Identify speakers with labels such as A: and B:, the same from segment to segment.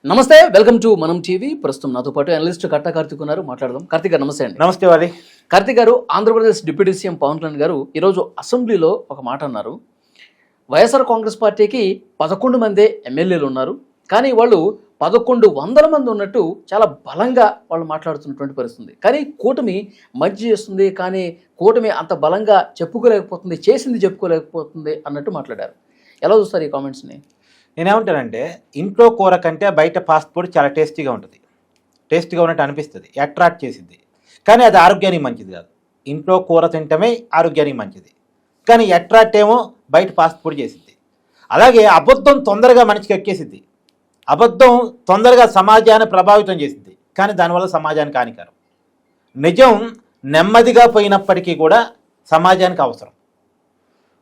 A: నమస్తే, welcome to మనం TV. ప్రస్తుతం నాతో పాటు అనలిస్ట్ కట్టా కార్తిక్ ఉన్నారు, మాట్లాడదాం. కార్తిక్ గారు నమస్తే అండి.
B: నమస్తే వాలి.
A: కార్తిక్ గారు, ఆంధ్రప్రదేశ్ డిప్యూటీ సీఎం పవన్ కళ్యాణ్ గారు ఈరోజు అసెంబ్లీలో ఒక మాట అన్నారు. వైఎస్ఆర్ కాంగ్రెస్ పార్టీకి 11 మందే ఎమ్మెల్యేలు ఉన్నారు, కానీ వాళ్ళు 1100 మంది ఉన్నట్టు చాలా బలంగా వాళ్ళు మాట్లాడుతున్నటువంటి పరిస్థితి. కానీ కూటమి మధ్య చేస్తుంది, కానీ కూటమి అంత బలంగా చెప్పుకోలేకపోతుంది, చేసింది చెప్పుకోలేకపోతుంది అన్నట్టు మాట్లాడారు. ఎలా చూస్తారు ఈ కామెంట్స్ని?
B: నేనేమంటానంటే, ఇంట్లో కూర కంటే బయట ఫాస్ట్ ఫుడ్ చాలా టేస్టీగా ఉంటుంది. టేస్టీగా ఉన్నట్టు అనిపిస్తుంది, అట్రాక్ట్ చేసింది, కానీ అది ఆరోగ్యానికి మంచిది కాదు. ఇంట్లో కూర తింటమే ఆరోగ్యానికి మంచిది, కానీ అట్రాక్ట్ ఏమో బయట ఫాస్ట్ ఫుడ్ చేసింది. అలాగే అబద్ధం తొందరగా మనిషికి ఎక్కేసింది, అబద్ధం తొందరగా సమాజాన్ని ప్రభావితం చేసింది, కానీ దానివల్ల సమాజానికి హానికరం. నిజం నెమ్మదిగా పోయినప్పటికీ కూడా సమాజానికి అవసరం.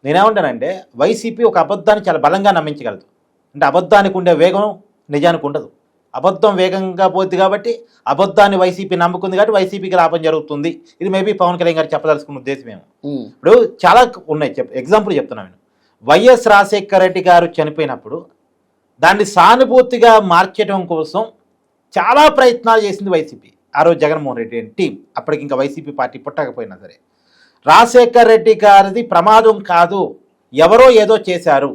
B: నేనేమంటానంటే, వైసీపీ ఒక అబద్ధాన్ని చాలా బలంగా నమ్మించగలదు. అంటే అబద్ధానికి ఉండే వేగం నిజానికి ఉండదు. అబద్ధం వేగంగా పోద్ది కాబట్టి అబద్ధాన్ని వైసీపీ నమ్ముకుంది కాబట్టి వైసీపీకి లాభం జరుగుతుంది. ఇది మేబీ పవన్ కళ్యాణ్ గారు చెప్పదలుచుకున్న ఉద్దేశం ఏమో. ఇప్పుడు చాలా ఉన్నాయి, ఎగ్జాంపుల్ చెప్తున్నాను. వైఎస్ రాజశేఖర రెడ్డి గారు చనిపోయినప్పుడు దాన్ని సానుభూతిగా మార్చడం కోసం చాలా ప్రయత్నాలు చేసింది వైసీపీ. ఆ రోజు జగన్మోహన్ రెడ్డి టీం, అప్పటికి ఇంకా వైసీపీ పార్టీ పుట్టకపోయినా సరే, రాజశేఖర రెడ్డి గారిది ప్రమాదం కాదు, ఎవరో ఏదో చేశారు,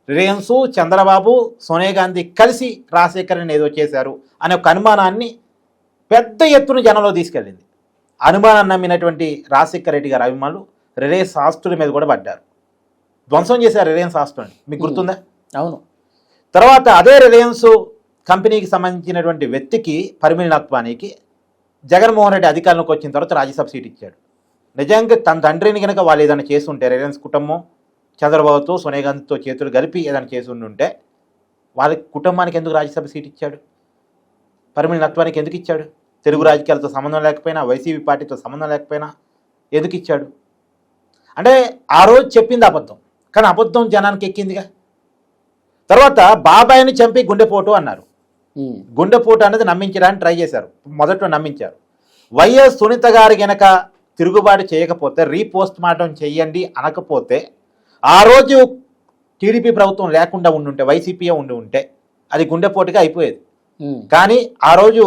B: రిలయన్స్, చంద్రబాబు, సోనియా గాంధీ కలిసి రాజశేఖరని ఏదో చేశారు అనే ఒక అనుమానాన్ని పెద్ద ఎత్తున జనంలో తీసుకెళ్ళింది. అనుమానాన్ని నమ్మినటువంటి రాజశేఖర రెడ్డి గారి అభిమానులు రిలయన్స్ ఆస్తుల మీద కూడా పడ్డారు, ధ్వంసం చేశారు రిలయన్స్ ఆస్తులని. మీకు గుర్తుందా?
A: అవును.
B: తర్వాత అదే రిలయన్స్ కంపెనీకి సంబంధించినటువంటి వ్యక్తికి, పరిమిళ నత్వానికి, జగన్మోహన్ రెడ్డి అధికారంలోకి వచ్చిన తర్వాత రాజ్యసభ సీట్ ఇచ్చాడు. నిజంగా తన తండ్రిని కనుక వాళ్ళు ఏదైనా చేస్తుంటే, రిలయన్స్ కుటుంబం చంద్రబాబుతో సోనియా గాంధీతో చేతులు కలిపి ఏదైనా చేసి ఉంటే, వాళ్ళ కుటుంబానికి ఎందుకు రాజ్యసభ సీట్ ఇచ్చాడు? పరిమిళ నత్వానికి ఎందుకు ఇచ్చాడు? తెలుగు రాజకీయాలతో సంబంధం లేకపోయినా, వైసీపీ పార్టీతో సంబంధం లేకపోయినా ఎందుకు ఇచ్చాడు? అంటే ఆ రోజు చెప్పింది అబద్ధం, కానీ అబద్ధం జనానికి ఎక్కిందిగా. తర్వాత బాబాయిని చంపి గుండెపోటు అన్నారు. గుండెపోటు అనేది నమ్మించడానికి ట్రై చేశారు, మొదట్లో నమ్మించారు. వైఎస్ సునీత గారి గనక తిరుగుబాటు చేయకపోతే, రీపోస్ట్ మార్టం చెయ్యండి అనకపోతే, ఆ రోజు టీడీపీ ప్రభుత్వం లేకుండా ఉండుంటే, వైసీపీ ఉండి అది గుండెపోటుగా అయిపోయేది. కానీ ఆ రోజు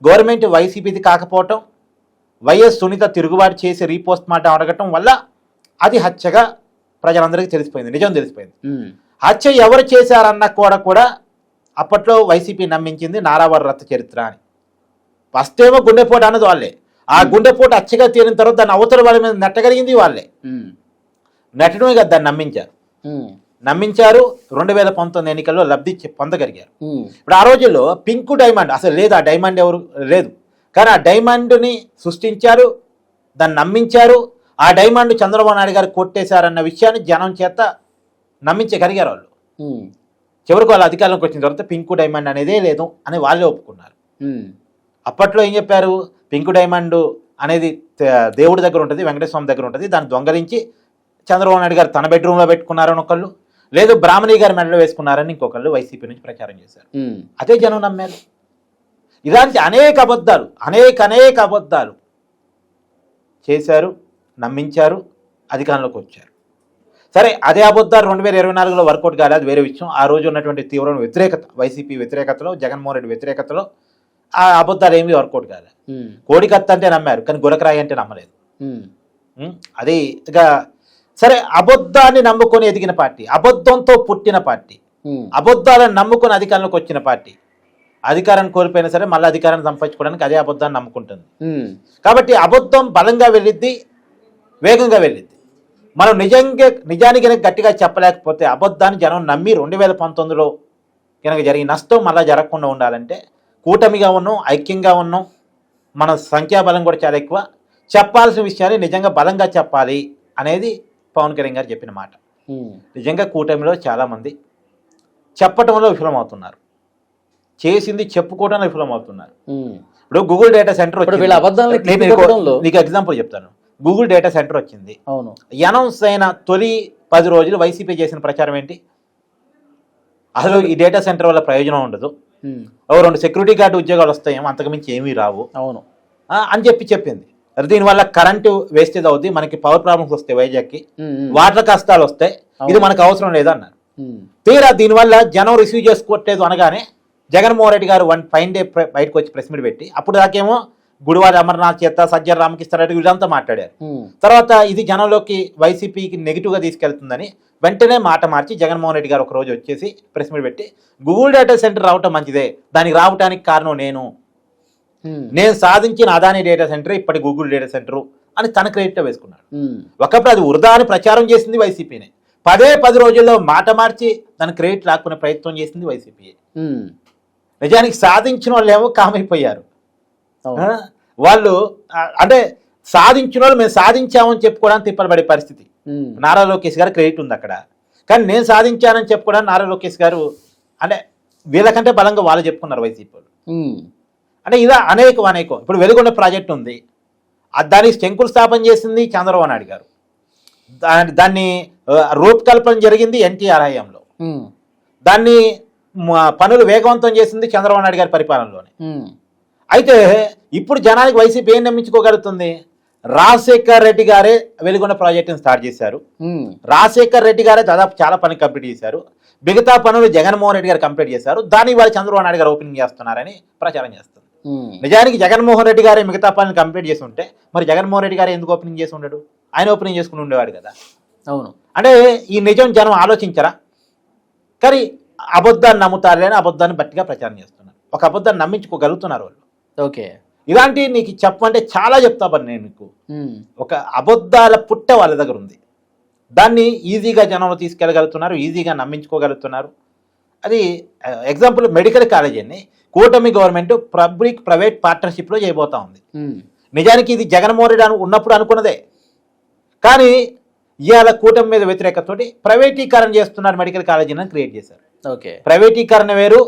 B: గవర్నమెంట్ వైసీపీది కాకపోవటం, వైఎస్ సునీత తిరుగుబాటు చేసి రీపోస్ట్ మార్టం అడగటం వల్ల అది హత్యగా ప్రజలందరికీ తెలిసిపోయింది, నిజం తెలిసిపోయింది. హత్య ఎవరు చేశారన్న కూడా అప్పట్లో వైసీపీ నమ్మించింది నారావారి రథ చరిత్ర అని. ఫస్ట్ ఏమో గుండెపోటు అన్నది వాళ్ళే, ఆ గుండెపోటు హత్యగా తీరిన తర్వాత దాన్ని అవతల వాళ్ళ మీద నెట్టగలిగింది వాళ్ళే. నెట్టడమే కదా, దాన్ని నమ్మించారు. 2019 ఎన్నికల్లో లబ్ధి పొందగలిగారు. ఇప్పుడు ఆ రోజుల్లో పింక్ డైమండ్ అసలు లేదు, ఆ డైమండ్ ఎవరు లేదు, కానీ ఆ డైమండ్ని సృష్టించారు, దాన్ని నమ్మించారు. ఆ డైమండ్ చంద్రబాబు నాయుడు గారు కొట్టేశారన్న విషయాన్ని జనం చేత నమ్మించగలిగారు వాళ్ళు. చివరికి వాళ్ళ అధికారంలోకి వచ్చిన తర్వాత పింక్ డైమండ్ అనేదే లేదు అని వాళ్ళే ఒప్పుకున్నారు. అప్పట్లో ఏం చెప్పారు? పింక్ డైమండ్ అనేది దేవుడి దగ్గర ఉంటుంది, వెంకటేశ్వర స్వామి దగ్గర ఉంటుంది, దాన్ని దొంగలించి చంద్రబాబు నాయుడు గారు తన బెడ్రూమ్లో పెట్టుకున్నారని ఒకళ్ళు, లేదు బ్రాహ్మణి గారి మెడలో వేసుకున్నారని ఇంకొకళ్ళు వైసీపీ నుంచి ప్రచారం చేశారు. అదే జనం నమ్మారు. ఇలాంటి అనేక అబద్ధాలు చేశారు, నమ్మించారు, అధికారంలోకి వచ్చారు. సరే, అదే అబద్ధాలు 2024లో వర్కౌట్ కాలేదు, వేరే విషయం. ఆ రోజు ఉన్నటువంటి తీవ్రమైన వ్యతిరేకత, వైసీపీ వ్యతిరేకతలో, జగన్మోహన్ రెడ్డి వ్యతిరేకతలో ఆ అబద్ధాలు ఏమీ వర్కౌట్ కాలేదు. కోడికత్త అంటే నమ్మారు, కానీ గులకరాయి అంటే నమ్మలేదు. అది ఇక సరే, అబద్ధాన్ని నమ్ముకొని ఎదిగిన పార్టీ, అబద్ధంతో పుట్టిన పార్టీ, అబద్ధాలను నమ్ముకొని అధికారంలోకి వచ్చిన పార్టీ, అధికారాన్ని కోల్పోయినా సరే మళ్ళీ అధికారాన్ని సంపాదించుకోవడానికి అదే అబద్ధాన్ని నమ్ముకుంటుంది. కాబట్టి అబద్ధం బలంగా వెళ్ళిద్ది, వేగంగా వెళ్ళిద్ది. మనం నిజానికి కనుక గట్టిగా చెప్పలేకపోతే, అబద్ధాన్ని జనం నమ్మి 2019లో కనుక జరిగిన నష్టం మళ్ళీ జరగకుండా ఉండాలంటే కూటమిగా ఉన్నాం, ఐక్యంగా ఉన్నాం, మన సంఖ్యాబలం కూడా చాలా ఎక్కువ, చెప్పాల్సిన విషయాన్ని నిజంగా బలంగా చెప్పాలి అనేది పవన్ కళ్యాణ్ గారు చెప్పిన మాట. నిజంగా కూటమిలో చాలామంది చెప్పటంలో విఫలమవుతున్నారు, చేసింది చెప్పుకోవడంలో విఫలమవుతున్నారు. ఇప్పుడు గూగుల్ డేటా సెంటర్ వచ్చింది, నీకు ఎగ్జాంపుల్ చెప్తాను. గూగుల్ డేటా సెంటర్ వచ్చింది, అనౌన్స్ అయిన తొలి 10 రోజులు వైసీపీ చేసిన ప్రచారం ఏంటి? అసలు ఈ డేటా సెంటర్ వల్ల ప్రయోజనం ఉండదు, 2 సెక్యూరిటీ గార్డు ఉద్యోగాలు వస్తాయేమో, అంతకుమించి ఏమీ రావు అని చెప్పింది. దీనివల్ల కరెంటు వేస్టేజ్ అవుద్ది, మనకి పవర్ ప్రాబ్లమ్స్ వస్తాయి, వైజాగ్కి వాటర్ కష్టాలు వస్తాయి, ఇది మనకు అవసరం లేదు అన్నారు. తీరా దీనివల్ల జనం రిసీవ్ చేసుకోవట్లేదు అనగానే జగన్మోహన్ రెడ్డి గారు వన్ ఫైన్ డే బయటకు వచ్చి ప్రెస్ మీట్ పెట్టి అప్పుడు దాకేమో గుడివాడ అమర్నాథ్ చేత సజ్జల రామకృష్ణారెడ్డి వీళ్ళంతా మాట్లాడారు. తర్వాత ఇది జనంలోకి వైసీపీకి నెగిటివ్గా తీసుకెళ్తుందని వెంటనే మాట మార్చి జగన్మోహన్ రెడ్డి గారు ఒక రోజు వచ్చేసి ప్రెస్ మీట్ పెట్టి గూగుల్ డేటా సెంటర్ రావటం మంచిదే, దానికి రావడానికి కారణం నేను సాధించిన అదాని డేటా సెంటర్ ఇప్పటి గూగుల్ డేటా సెంటర్ అని తన క్రెడిట్ వేసుకున్నాడు. ఒకప్పుడు అది వృధా అని ప్రచారం చేసింది వైసీపీనే, 10 రోజుల్లో మాట మార్చి తన క్రెడిట్ లాక్కునే ప్రయత్నం చేసింది వైసీపీ. నిజానికి సాధించిన వాళ్ళు ఏమో కామైపోయారు. వాళ్ళు అంటే సాధించిన వాళ్ళు మేము సాధించామని చెప్పుకోవడానికి తిప్పలబడే పరిస్థితి. నారా లోకేష్ గారు క్రెడిట్ ఉంది అక్కడ, కానీ నేను సాధించానని చెప్పుకోవడానికి నారా లోకేష్ గారు అంటే వీళ్ళకంటే బలంగా వాళ్ళు చెప్పుకున్నారు వైసీపీ వాళ్ళు. అంటే ఇలా అనేకం ఇప్పుడు వెలుగొండ ప్రాజెక్టు ఉంది, దానికి శంకుస్థాపన చేసింది చంద్రబాబు నాయుడు గారు, దాన్ని రూపకల్పన జరిగింది ఎన్టీఆర్ హయాంలో, దాన్ని పనులు వేగవంతం చేసింది చంద్రబాబు నాయుడు గారి పరిపాలనలోనే. అయితే ఇప్పుడు జనానికి వైసీపీ ఏం నమ్మించుకోగలుగుతుంది? రాజశేఖర్ రెడ్డి గారే వెలుగొండ ప్రాజెక్టును స్టార్ట్ చేశారు, రాజశేఖర్ రెడ్డి గారే దాదాపు చాలా పని కంప్లీట్ చేశారు, మిగతా పనులు జగన్మోహన్ రెడ్డి గారు కంప్లీట్ చేశారు, దాన్ని వాళ్ళు చంద్రబాబు నాయుడు గారు ఓపెనింగ్ చేస్తున్నారని ప్రచారం చేస్తుంది. నిజానికి జగన్మోహన్ రెడ్డి గారే మిగతా పనులు కంప్లీట్ చేసి ఉంటే మరి జగన్మోహన్ రెడ్డి గారు ఎందుకు ఓపెనింగ్ చేసి ఉండడు? ఆయన ఓపెనింగ్ చేసుకుని ఉండేవాడు కదా.
A: అవును, అంటే
B: ఈ నిజం జనం ఆలోచించరా? కానీ అబద్ధాన్ని నమ్ముతారు అని అబద్ధాన్ని బట్టిగా ప్రచారం చేస్తున్నారు, ఒక అబద్ధాన్ని నమ్మించుకోగలుగుతున్నారు వాళ్ళు.
A: ఓకే,
B: ఇలాంటి నీకు చెప్పమంటే చాలా చెప్తా పని నేను నీకు. ఒక అబద్ధాల పుట్ట వాళ్ళ దగ్గర ఉంది, దాన్ని ఈజీగా జనంలో తీసుకెళ్ళగలుగుతున్నారు, ఈజీగా నమ్మించుకోగలుగుతున్నారు. అది ఎగ్జాంపుల్ మెడికల్ కాలేజీని కూటమి గవర్నమెంట్ పబ్లిక్ ప్రైవేట్ పార్ట్నర్షిప్లో చేయబోతా ఉంది. నిజానికి ఇది జగన్మోహన్ రెడ్డి ఉన్నప్పుడు అనుకున్నదే, కానీ ఇవాళ కూటమి మీద వ్యతిరేకతతోటి ప్రైవేటీకరణ చేస్తున్నారు మెడికల్ కాలేజీని క్రియేట్ చేశారు.
A: ఓకే,
B: ప్రైవేటీకరణ వేరు,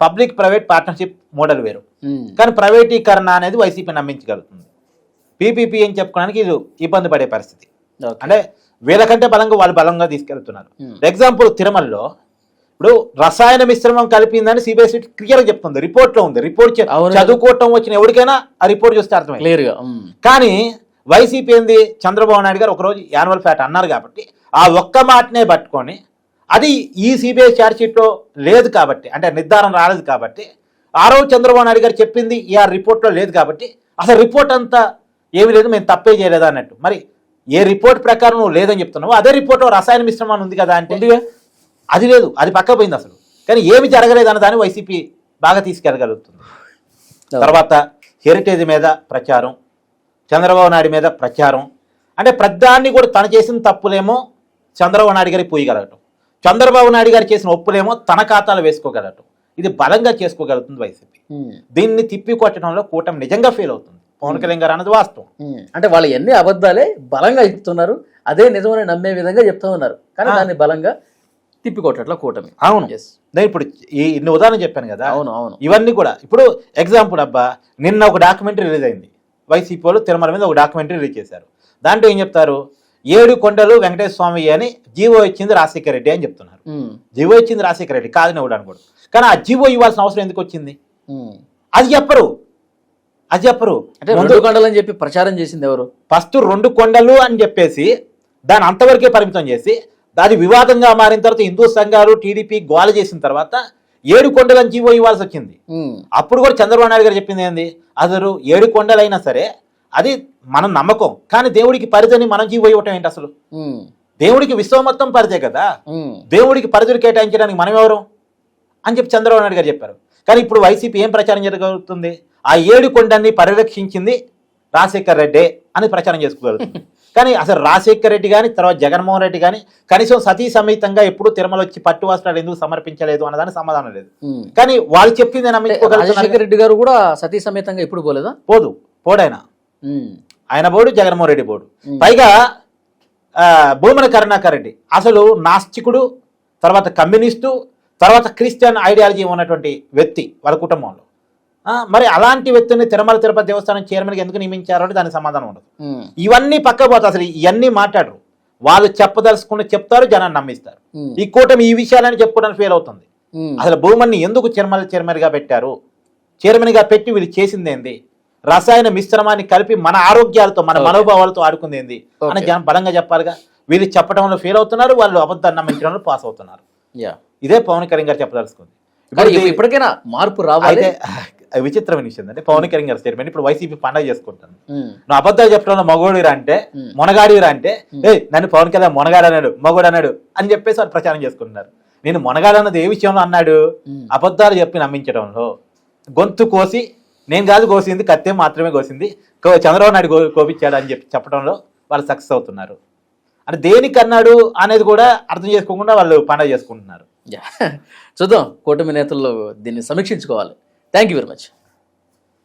B: పబ్లిక్ ప్రైవేట్ పార్ట్నర్షిప్ మోడల్ వేరు. కానీ ప్రైవేటీకరణ అనేది వైసీపీ నమ్మించగలుగుతుంది. పీపీపీ అని చెప్పుకోవడానికి ఇది ఇబ్బంది పడే పరిస్థితి. అంటే వీళ్ళకంటే వాళ్ళు బలంగా తీసుకెళ్తున్నారు. ఎగ్జాంపుల్ తిరుమలలో ఇప్పుడు రసాయన మిశ్రమం కలిపిందని సిబిఎస్ఈ క్లియర్గా చెప్తుంది, రిపోర్ట్లో ఉంది. రిపోర్ట్ చదువుకోవటం వచ్చిన ఎవరికైనా ఆ రిపోర్ట్ చూస్తే అర్థమైంది క్లియర్గా. కానీ వైసీపీ ఏంది, చంద్రబాబు నాయుడు గారు ఒకరోజు యాన్యువల్ ఫ్యాట్ అన్నారు కాబట్టి ఆ ఒక్క మాటనే పట్టుకొని, అది ఈ సిబిఐ ఛార్జ్షీట్లో లేదు కాబట్టి, అంటే నిర్ధారణ రాలేదు కాబట్టి, ఆ రోజు చంద్రబాబు నాయుడు గారు చెప్పింది ఈ రిపోర్ట్లో లేదు కాబట్టి అసలు రిపోర్ట్ అంతా ఏమీ లేదు, మేము తప్పే చేయలేదు అన్నట్టు. మరి ఏ రిపోర్ట్ ప్రకారం నువ్వు లేదని చెప్తున్నావు, అదే రిపోర్ట్లో రసాయన మిశ్రమాన్ని ఉంది కదా అంటే అది లేదు, అది పక్క పోయింది అసలు. కానీ ఏమి జరగలేదు అన్న దాన్ని వైసీపీ బాగా తీసుకెళ్ళగలుగుతుంది. తర్వాత హెరిటేజ్ మీద ప్రచారం, చంద్రబాబు నాయుడు మీద ప్రచారం, అంటే ప్రధాన్ని కూడా తను చేసిన తప్పులేమో చంద్రబాబు నాయుడు గారికి పోయగలగటం, చంద్రబాబు నాయుడు గారు చేసిన ఒప్పులేమో తన ఖాతాలో వేసుకోగలగటం, ఇది బలంగా చేసుకోగలుగుతుంది వైసీపీ. దీన్ని తిప్పి కొట్టడంలో కూటమి నిజంగా ఫెయిల్ అవుతుంది. పవన్ కళ్యాణ్ గారు అన్నది వాస్తవం.
A: అంటే వాళ్ళు ఎన్ని అబద్ధాలే బలంగా చెప్తున్నారు, అదే నిజమని నమ్మే విధంగా చెప్తా ఉన్నారు, కానీ దాన్ని బలంగా తిప్పికొట్టట్లా కూటమి.
B: అవును, నేను ఇప్పుడు ఇన్ని ఉదాహరణ చెప్పాను కదా.
A: అవును అవును,
B: ఇవన్నీ కూడా ఇప్పుడు ఎగ్జాంపుల్ అబ్బా, నిన్న ఒక డాక్యుమెంటరీ రిలీజ్ అయింది, వైసీపీ వాళ్ళు తిరుమల మీద ఒక డాక్యుమెంటరీ రిలీజ్ చేశారు. దాంట్లో ఏం చెప్తారు, 7 కొండలు వెంకటేశ్వర స్వామి అని జీవో ఇచ్చింది రాజశేఖర రెడ్డి అని చెప్తున్నారు. జీవో ఇచ్చింది రాజశేఖర రెడ్డి కాదని ఎవడు అనుకోడు, కానీ ఆ జీవో ఇవ్వాల్సిన అవసరం ఎందుకు వచ్చింది అది చెప్పరు.
A: అంటే 2 కొండలు అని చెప్పి ప్రచారం చేసింది ఎవరు?
B: ఫస్ట్ 2 కొండలు అని చెప్పేసి దాని అంతవరకే పరిమితం చేసి, అది వివాదంగా మారిన తర్వాత హిందూ సంఘాలు టీడీపీ గోల చేసిన తర్వాత 7 కొండలని జీవో ఇవ్వాల్సి వచ్చింది. అప్పుడు కూడా చంద్రబాబు నాయుడు గారు చెప్పింది ఏంది, అసలు 7 కొండలైనా సరే అది మనం నమ్మకం, కానీ దేవుడికి పరిధిని మనం జీవో ఇవ్వటం ఏంటి అసలు? దేవుడికి విశ్వం మొత్తం పరిధే కదా, దేవుడికి పరిధులు కేటాయించడానికి మనం ఎవరు అని చెప్పి చంద్రబాబు నాయుడు గారు చెప్పారు. కానీ ఇప్పుడు వైసీపీ ఏం ప్రచారం జరగలుగుతుంది, ఆ 7 కొండల్ని పరిరక్షించింది రాజశేఖర్ రెడ్డి అని ప్రచారం చేసుకోగలుగుతుంది. కానీ అసలు రాజశేఖర్ రెడ్డి కానీ తర్వాత జగన్మోహన్ రెడ్డి కానీ కనీసం సతీ సమేతంగా ఎప్పుడు తిరుమల వచ్చి పట్టు వస్త్రాలు ఎందుకు సమర్పించలేదు అన్నదానికి సమాధానం లేదు. కానీ వాళ్ళు చెప్పింది
A: రాజశేఖర్ రెడ్డి గారు కూడా సతీ సమేతంగా ఎప్పుడు పోలేదా?
B: పోడాయన, ఆయన బోర్డు, జగన్మోహన్ రెడ్డి బోర్డు. పైగా భూమన కరుణాకర్ రెడ్డి అసలు నాస్తికుడు, తర్వాత కమ్యూనిస్టు, తర్వాత క్రిస్టియన్ ఐడియాలజీ ఉన్నటువంటి వ్యక్తి వాళ్ళ కుటుంబంలో. మరి అలాంటి వ్యక్తిని తిరుమల తిరుపతి దేవస్థానం చైర్మన్గా ఎందుకు నియమించారు అంటే దానికి సమాధానం ఉండదు. ఇవన్నీ పక్క పోతాయి, అసలు ఇవన్నీ మాట్లాడరు వాళ్ళు, చెప్పదలుచుకుంటే చెప్తారు, జనాన్ని నమ్మిస్తారు. ఈ కూటమి ఈ విషయాలని చెప్పుకోవడానికి ఫెయిల్ అవుతుంది. అసలు భూమన్ని ఎందుకు తిరుమల చైర్మన్గా పెట్టారు, చైర్మన్గా పెట్టి వీళ్ళు చేసింది ఏంది, రసాయన మిశ్రమాన్ని కలిపి మన ఆరోగ్యాలతో మన మనోభావాలతో ఆడుకుంది ఏంది అని జనం బలంగా చెప్పాలిగా. వీళ్ళు చెప్పడంలో ఫెయిల్ అవుతున్నారు, వాళ్ళు అబద్ధాన్ని నమ్మించడంలో పాస్ అవుతున్నారు. ఇదే పవన్ కళ్యాణ్ గారు చెప్పదలుచుకుంది.
A: కానీ ఇప్పటికైనా మార్పు రావాలి.
B: అయితే విచిత్రమైన విషయం అంటే పవన్ కళ్యాణ్ గారి స్టేట్మెంట్ ఇప్పుడు వైసీపీ పండగ చేసుకుంటాను,
A: ఉమ్,
B: నువ్వు అబద్ధాలు చెప్పడంలో మగోడిరా అంటే మొనగాడిరా అంటే నన్ను పవన్ కళ్యాణ్ మొనగాడు అన్నాడు మగోడు అన్నాడు అని చెప్పేసి వాళ్ళు ప్రచారం చేసుకుంటున్నారు. నేను మొనగాడు అన్నది ఏ విషయంలో అన్నాడు? అబద్ధాలు చెప్పి నమ్మించడంలో. గొంతు కోసి నేను కాదు కోసింది, కత్తే మాత్రమే కోసింది, చంద్రబాబు నాయుడు కోపించాడు అని చెప్పి చెప్పడంలో వాళ్ళు సక్సెస్ అవుతున్నారు. అంటే దేనికి అన్నాడు అనేది కూడా అర్థం చేసుకోకుండా వాళ్ళు పండగ చేసుకుంటున్నారు.
A: చూద్దాం, కూటమి నేతల్లో దీన్ని సమీక్షించుకోవాలి. Thank you very much.